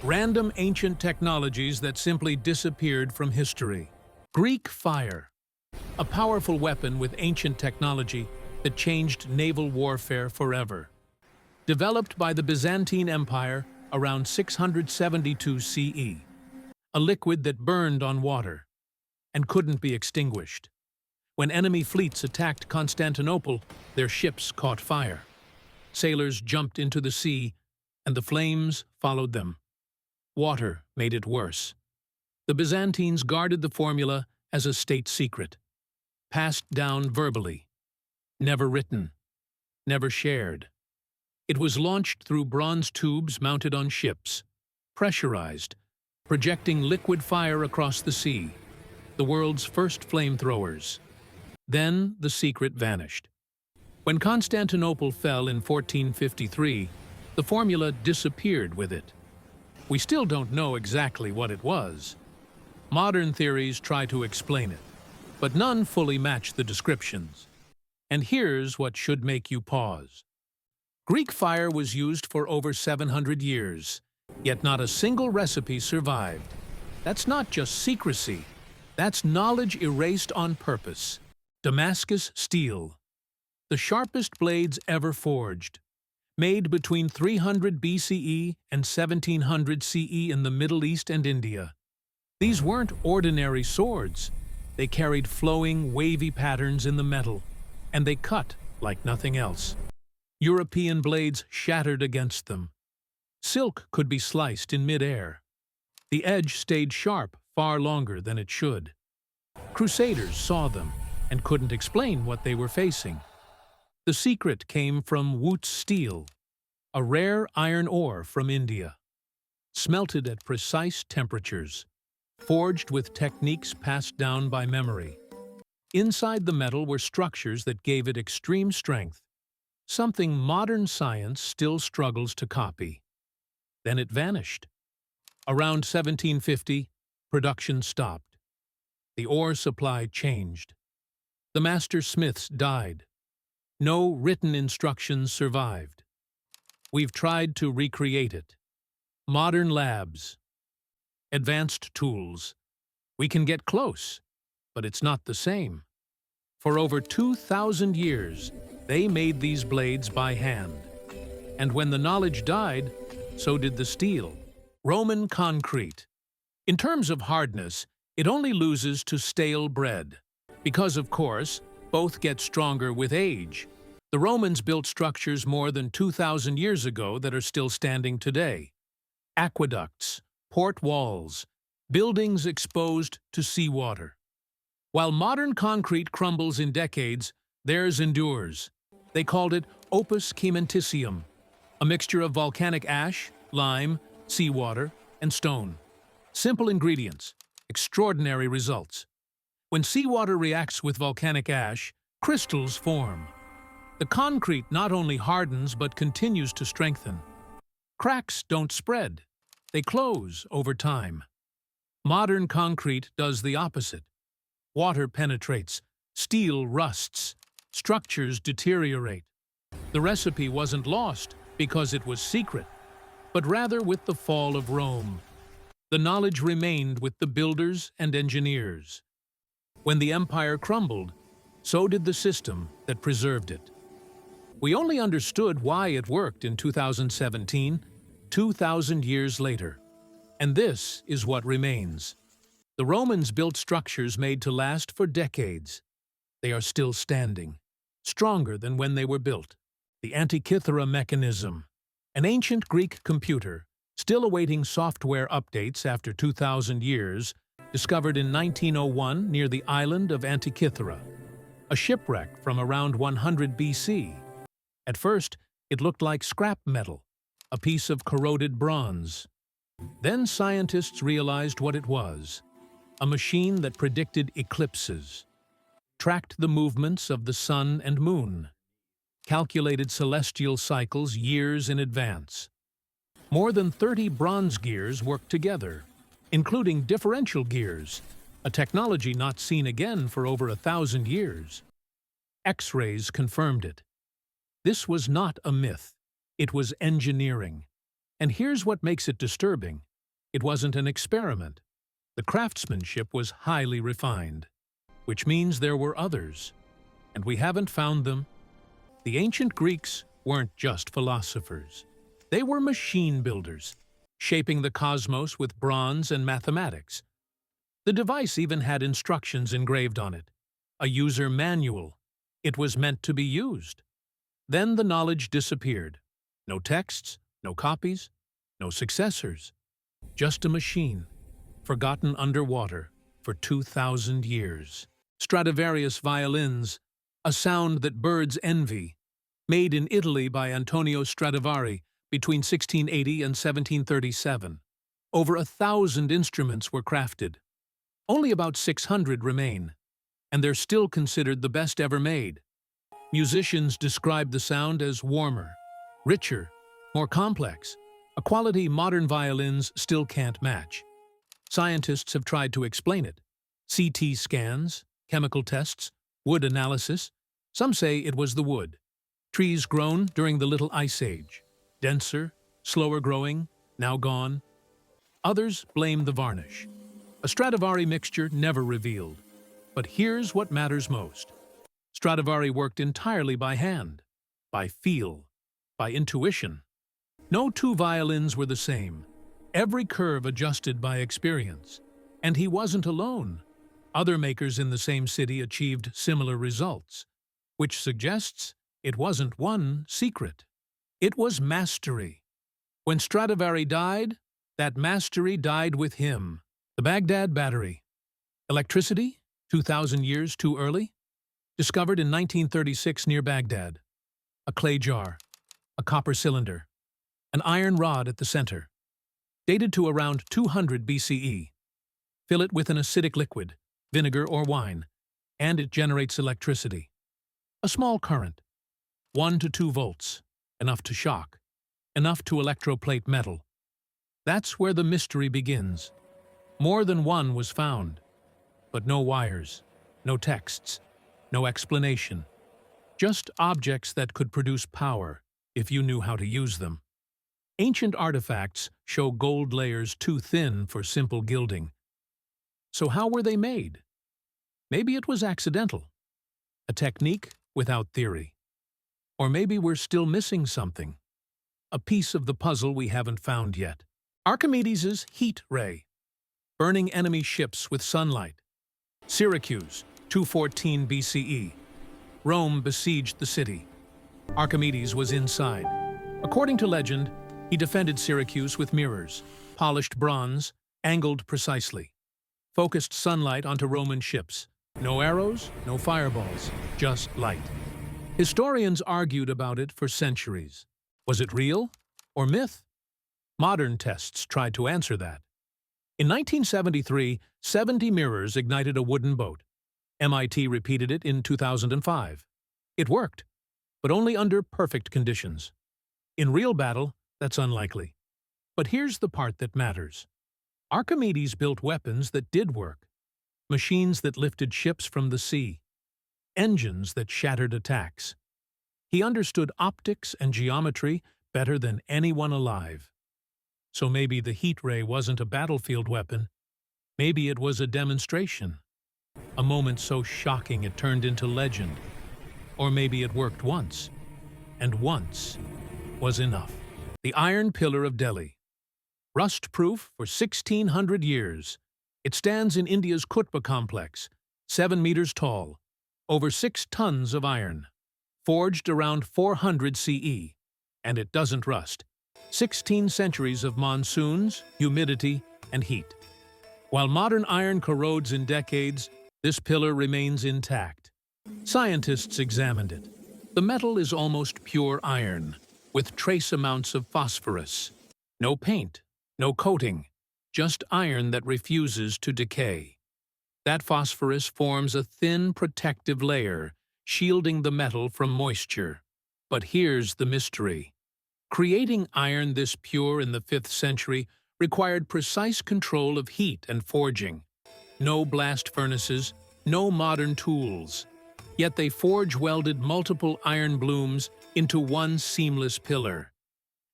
Random ancient technologies that simply disappeared from history. Greek fire, a powerful weapon with ancient technology that changed naval warfare forever. Developed by the Byzantine Empire around 672 CE, a liquid that burned on water and couldn't be extinguished. When enemy fleets attacked Constantinople, their ships caught fire. Sailors jumped into the sea, and the flames followed them. Water made it worse. The Byzantines guarded the formula as a state secret, passed down verbally, never written, never shared. It was launched through bronze tubes mounted on ships, pressurized, projecting liquid fire across the sea, the world's first flamethrowers. Then the secret vanished. When Constantinople fell in 1453, the formula disappeared with it. We still don't know exactly what it was. Modern theories try to explain it, but none fully match the descriptions. And here's what should make you pause. Greek fire was used for over 700 years, yet not a single recipe survived. That's not just secrecy, that's knowledge erased on purpose. Damascus Steel, the sharpest blades ever forged. Made between 300 BCE and 1700 CE in the Middle East and India. These weren't ordinary swords. They carried flowing, wavy patterns in the metal, and they cut like nothing else. European blades shattered against them. Silk could be sliced in mid-air. The edge stayed sharp far longer than it should. Crusaders saw them and couldn't explain what they were facing. The secret came from Wootz steel, a rare iron ore from India. Smelted at precise temperatures, forged with techniques passed down by memory. Inside the metal were structures that gave it extreme strength, something modern science still struggles to copy. Then it vanished. Around 1750, production stopped. The ore supply changed. The master smiths died. No written instructions survived. We've tried to recreate it. Modern labs, advanced tools. We can get close, but it's not the same. For over 2,000 years, they made these blades by hand. And when the knowledge died, so did the steel. Roman concrete. In terms of hardness, it only loses to stale bread. Because, of course, both get stronger with age. The Romans built structures more than 2,000 years ago that are still standing today. Aqueducts, port walls, buildings exposed to seawater. While modern concrete crumbles in decades, theirs endures. They called it opus cementitium, a mixture of volcanic ash, lime, seawater, and stone. Simple ingredients, extraordinary results. When seawater reacts with volcanic ash, crystals form. The concrete not only hardens but continues to strengthen. Cracks don't spread. They close over time. Modern concrete does the opposite. Water penetrates, steel rusts, structures deteriorate. The recipe wasn't lost because it was secret, but rather with the fall of Rome. The knowledge remained with the builders and engineers. When the empire crumbled, so did the system that preserved it. We only understood why it worked in 2017, 2,000 years later. And this is what remains. The Romans built structures made to last for decades. They are still standing, stronger than when they were built. The Antikythera mechanism, an ancient Greek computer, still awaiting software updates after 2,000 years, discovered in 1901 near the island of Antikythera, a shipwreck from around 100 BC. At first, it looked like scrap metal, a piece of corroded bronze. Then scientists realized what it was, a machine that predicted eclipses, tracked the movements of the sun and moon, calculated celestial cycles years in advance. More than 30 bronze gears worked together, including differential gears, a technology not seen again for over 1,000 years. X-rays confirmed it. This was not a myth. It was engineering. And here's what makes it disturbing. It wasn't an experiment. The craftsmanship was highly refined, which means there were others, and we haven't found them. The ancient Greeks weren't just philosophers. They were machine builders, shaping the cosmos with bronze and mathematics. The device even had instructions engraved on it, a user manual. It was meant to be used. Then the knowledge disappeared. No texts, no copies, no successors. Just a machine, forgotten underwater for 2,000 years. Stradivarius Violins, a sound that birds envy, made in Italy by Antonio Stradivari between 1680 and 1737. Over 1,000 instruments were crafted. Only about 600 remain, and they're still considered the best ever made. Musicians describe the sound as warmer, richer, more complex, a quality modern violins still can't match. Scientists have tried to explain it. CT scans, chemical tests, wood analysis. Some say it was the wood. Trees grown during the Little Ice Age. Denser, slower growing, now gone. Others blame the varnish. A Stradivari mixture never revealed. But here's what matters most. Stradivari worked entirely by hand, by feel, by intuition. No two violins were the same. Every curve adjusted by experience. And he wasn't alone. Other makers in the same city achieved similar results, which suggests it wasn't one secret. It was mastery. When Stradivari died, that mastery died with him. The Baghdad Battery. Electricity, 2,000 years too early? Discovered in 1936 near Baghdad. A clay jar, a copper cylinder, an iron rod at the center. Dated to around 200 BCE. Fill it with an acidic liquid, vinegar or wine, and it generates electricity. A small current, 1 to 2 volts, enough to shock, enough to electroplate metal. That's where the mystery begins. More than one was found, but no wires, no texts, no explanation. Just objects that could produce power if you knew how to use them. Ancient artifacts show gold layers too thin for simple gilding. So how were they made? Maybe it was accidental, a technique without theory. Or maybe we're still missing something, a piece of the puzzle we haven't found yet. Archimedes' Heat Ray, burning enemy ships with sunlight. Syracuse, 214 BCE. Rome besieged the city. Archimedes was inside. According to legend, he defended Syracuse with mirrors, polished bronze, angled precisely. Focused sunlight onto Roman ships. No arrows, no fireballs, just light. Historians argued about it for centuries. Was it real or myth? Modern tests tried to answer that. In 1973, 70 mirrors ignited a wooden boat. MIT repeated it in 2005. It worked, but only under perfect conditions. In real battle, that's unlikely. But here's the part that matters. Archimedes built weapons that did work. Machines that lifted ships from the sea. Engines that shattered attacks. He understood optics and geometry better than anyone alive. So maybe the heat ray wasn't a battlefield weapon. Maybe it was a demonstration. A moment so shocking it turned into legend. Or maybe it worked once. And once was enough. The Iron Pillar of Delhi. Rust-proof for 1,600 years. It stands in India's Qutb complex, 7 meters tall, over 6 tons of iron. Forged around 400 CE. And it doesn't rust. 16 centuries of monsoons, humidity, and heat. While modern iron corrodes in decades, this pillar remains intact. Scientists examined it. The metal is almost pure iron, with trace amounts of phosphorus. No paint, no coating, just iron that refuses to decay. That phosphorus forms a thin protective layer, shielding the metal from moisture. But here's the mystery. Creating iron this pure in the 5th century required precise control of heat and forging. No blast furnaces, no modern tools. Yet they forge-welded multiple iron blooms into one seamless pillar.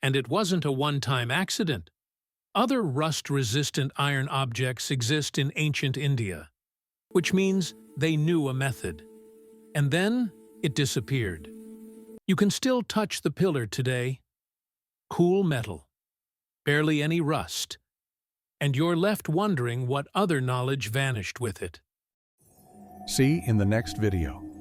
And it wasn't a one-time accident. Other rust-resistant iron objects exist in ancient India, which means they knew a method. And then it disappeared. You can still touch the pillar today. Cool metal, barely any rust, and you're left wondering what other knowledge vanished with it. See in the next video.